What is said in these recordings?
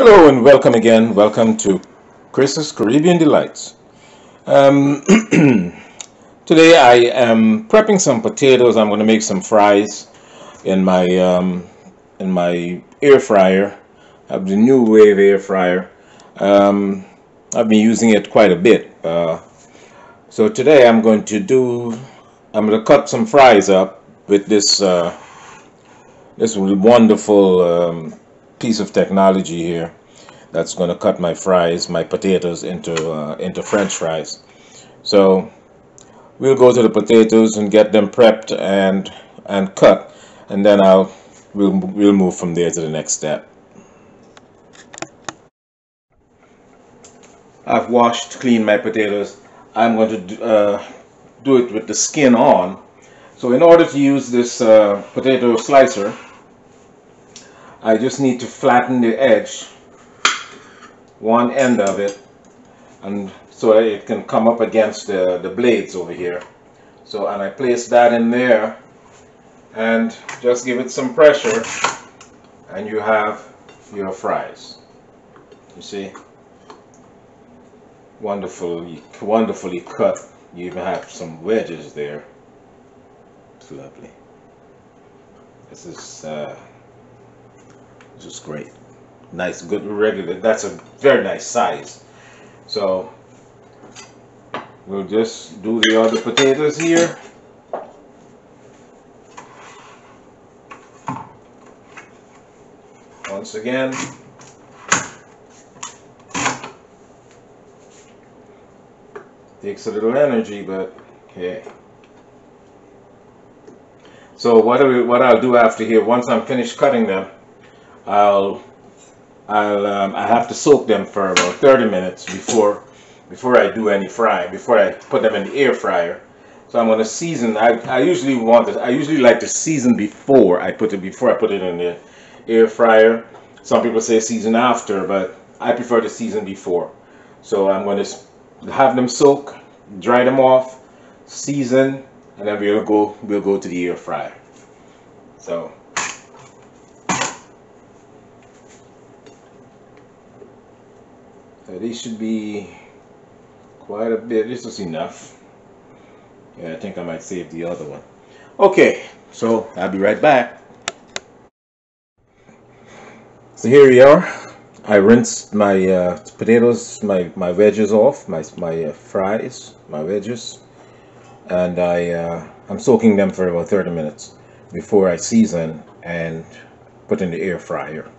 Hello and welcome again. Welcome to Chris's Caribbean Delights. Um, Today I am prepping some potatoes. I'm going to make some fries in my air fryer. I have the new wave air fryer. Um, I've been using it quite a bit. So today I'm going to cut some fries up with this wonderful piece of technology here. That's going to cut my potatoes into French fries. So we'll go to the potatoes and get them prepped and cut, and then we'll move from there to the next step. I've cleaned my potatoes. I'm going to do it with the skin on. So in order to use this potato slicer, I just need to flatten the edge, one end of it, and so it can come up against the blades over here. So, and I place that in there and just give it some pressure, and you have your fries. You see, wonderfully cut. You even have some wedges there. It's lovely. This is great. Nice, good, regular. That's a very nice size. So we'll just do the other potatoes here. Once again, takes a little energy, but okay. So what I'll do after here, once I'm finished cutting them, I have to soak them for about 30 minutes before I do any frying, before I put them in the air fryer. So I'm going to season. I usually like to season before I put it in the air fryer. Some people say season after, but I prefer to season before. So I'm going to have them soak, dry them off, season, and then we'll go to the air fryer. So these should be quite a bit. This is enough. Yeah, I think I might save the other one. Okay, so I'll be right back. So here we are. I rinsed my potatoes, my wedges off, my fries, my wedges, and I'm soaking them for about 30 minutes before I season and put in the air fryer.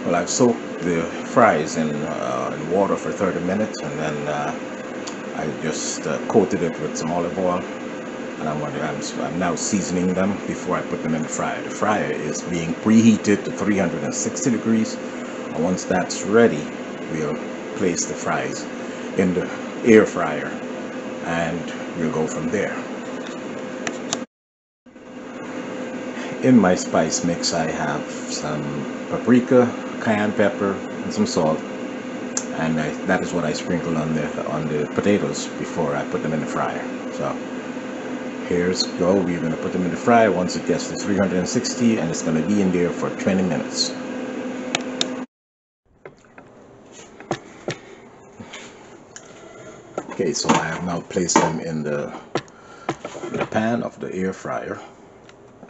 Well, I've soaked the fries in water for 30 minutes, and then I just coated it with some olive oil, and I'm now seasoning them before I put them in the fryer. The fryer is being preheated to 360 degrees, and once that's ready, we'll place the fries in the air fryer, and we'll go from there. In my spice mix, I have some paprika, cayenne pepper, and some salt, and that is what I sprinkle on the potatoes before I put them in the fryer. So here's go. We're going to put them in the fryer once it gets to 360, and it's going to be in there for 20 minutes. Okay, so I have now placed them in the pan of the air fryer,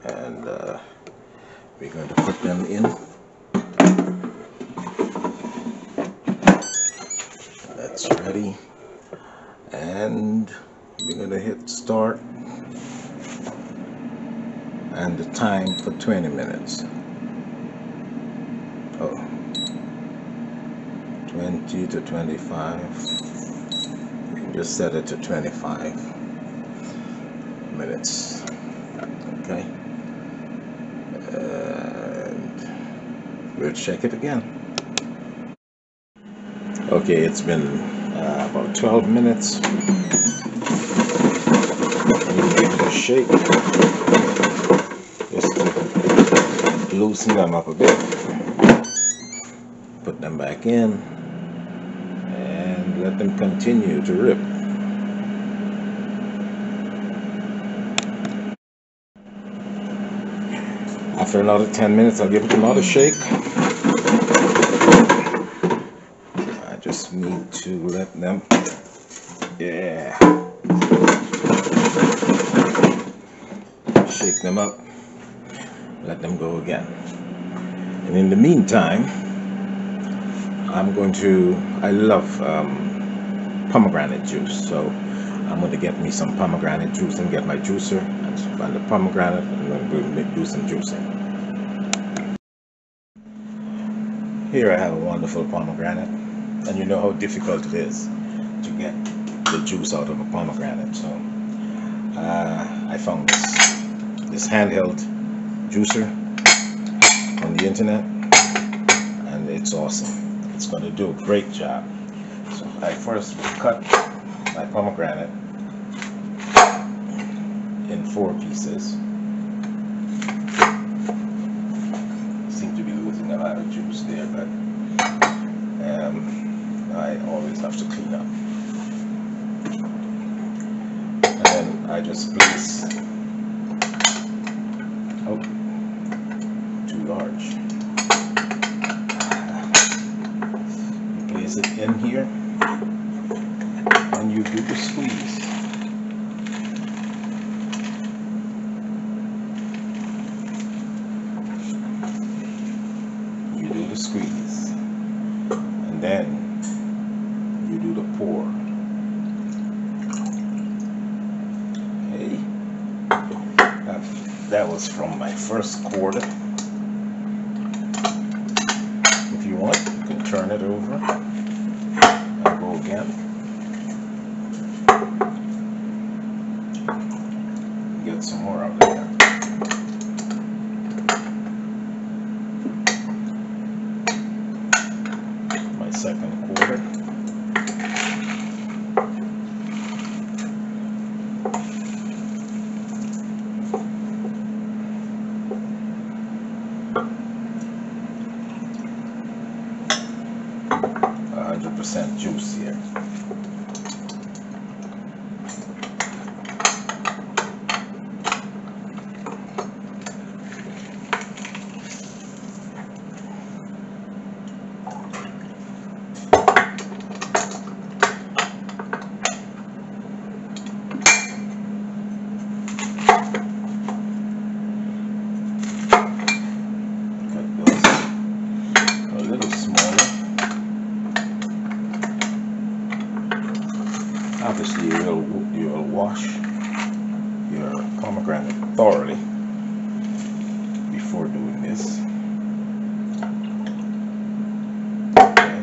and we're going to put them in. That's ready, and we're going to hit start, and the time for 20 minutes. Oh, 20 to 25. You can just set it to 25 minutes. Okay. And we'll check it again. Okay, it's been about 12 minutes. You give it a shake just to loosen them up a bit. Put them back in and let them continue to rip. After another 10 minutes, I'll give it another shake. I just need to let them, shake them up, let them go again. And in the meantime, I love pomegranate juice, so I'm going to get me some pomegranate juice and get my juicer and find the pomegranate, and then we'll do some juicing. Here I have a wonderful pomegranate, and you know how difficult it is to get the juice out of a pomegranate, so I found this handheld juicer on the internet, and it's awesome. It's going to do a great job. So I first will cut my pomegranate in 4 pieces. Seem to be losing a lot of juice there, but I always have to clean up. And then I just place, oh, too large. Place it in here, and you do the squeeze. You do the squeeze, and then you do the pour. Okay, that was from my first quarter. If you want, you can turn it over and go again. Get some more out there. My second quarter. % juice here. Cut those a little smaller. Obviously, you'll wash your pomegranate thoroughly before doing this. Okay.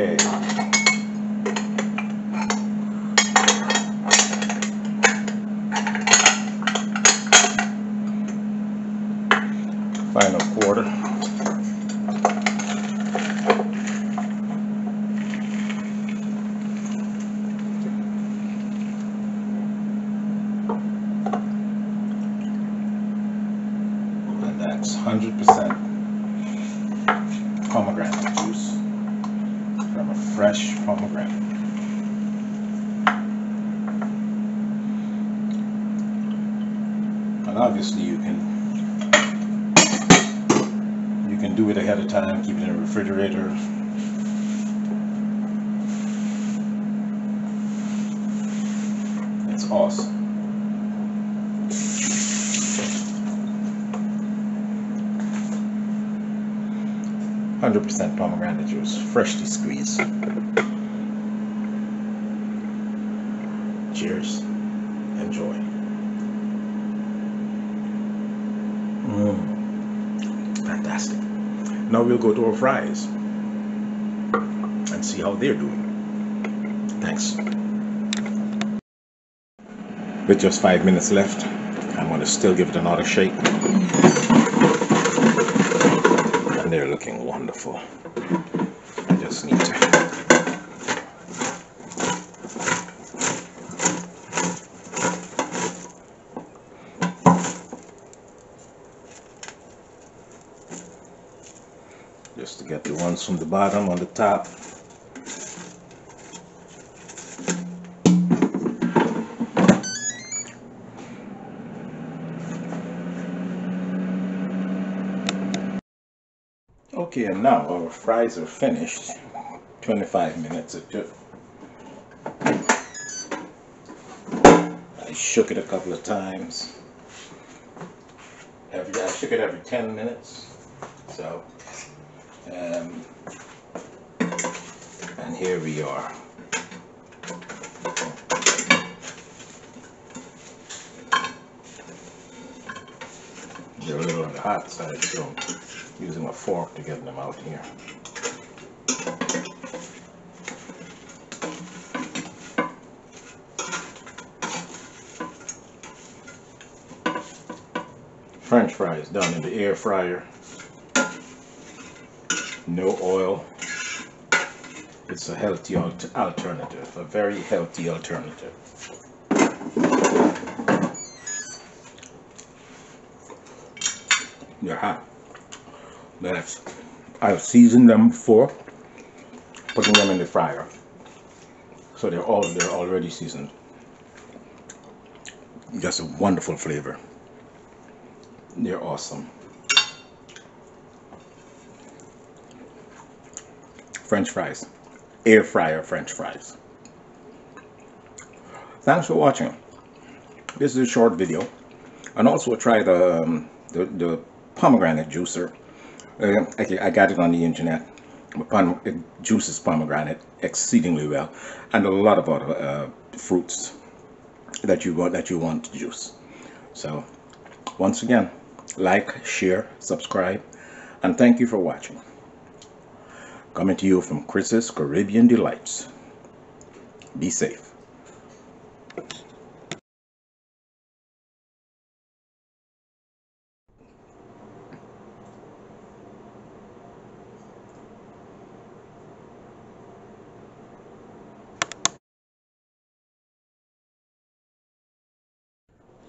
Okay. Final quarter. And that's 100% pomegranate juice from a fresh pomegranate. And obviously you can do it ahead of time, keep it in the refrigerator. It's awesome. %100% pomegranate juice, freshly squeezed. Cheers. Enjoy. Fantastic. Now we'll go to our fries and see how they're doing. Thanks. With just 5 minutes left, I'm going to still give it another shake. And they're looking wonderful. I just need to get the ones from the bottom on the top. Okay, and now our fries are finished. 25 minutes it took. I shook it a couple of times. I shook it every 10 minutes. So, and here we are. They're a little on the hot side, so I'm using a fork to get them out here. French fries done in the air fryer. No oil. It's a healthy alternative, a very healthy alternative. They're hot. I've seasoned them before putting them in the fryer, so they're already seasoned. Just a wonderful flavor. They're awesome. French fries, air fryer French fries. Thanks for watching. This is a short video, and also try the pomegranate juicer. I got it on the internet. It juices pomegranate exceedingly well, and a lot of other fruits that you want to juice. So, once again, like, share, subscribe, and thank you for watching. Coming to you from Chris's Caribbean Delights. Be safe.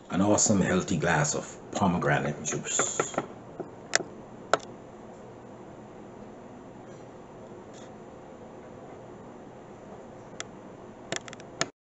An awesome healthy glass of pomegranate juice.